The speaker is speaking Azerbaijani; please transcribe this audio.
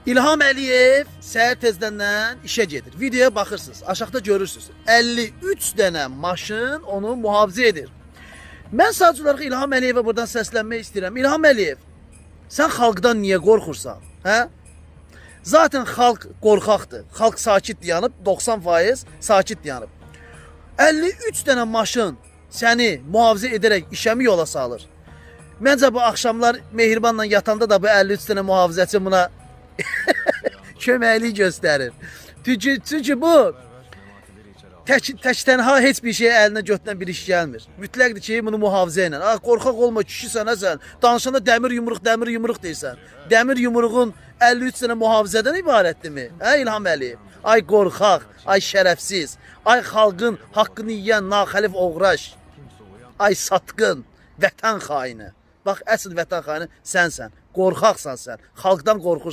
İlham Əliyev səhər tezdəndən işə gedir. Videoya baxırsınız, aşağıda görürsünüz. 53 dənə maşın onu mühafizə edir. Mən sadəcə olaraq İlham Əliyevə buradan səslənmək istəyirəm. İlham Əliyev, sən xalqdan niyə qorxursan? Hə? Zaten xalq qorxaqdır. Xalq sakit dayanıb, 90% sakit dayanıb. 53 dənə maşın səni mühafizə edərək işəmi yola salır. Məncə bu axşamlar Mehribanla yatanda da bu 53 dənə mühafizəçi buna köməklik göstərir. Çünki bu tək tənha heç bir şey əlinə götürən bir iş gəlmir. Mütləqdir ki, bunu mühafizə ilə. Qorxaq olma, kişisən, sən. Danışanda dəmir yumruq deyirsən. Dəmir yumruğun 53 dənə mühafizədən ibarətdirmi? Hə İlham Əliyev? Ay qorxaq, ay şərəfsiz, ay xalqın haqqını yeyən naxəlif oğraş, ay satqın, vətən xaini. Bax, əsl vətən xaini sənsən. Qorxaqsan sən, xalqdan qorxursan.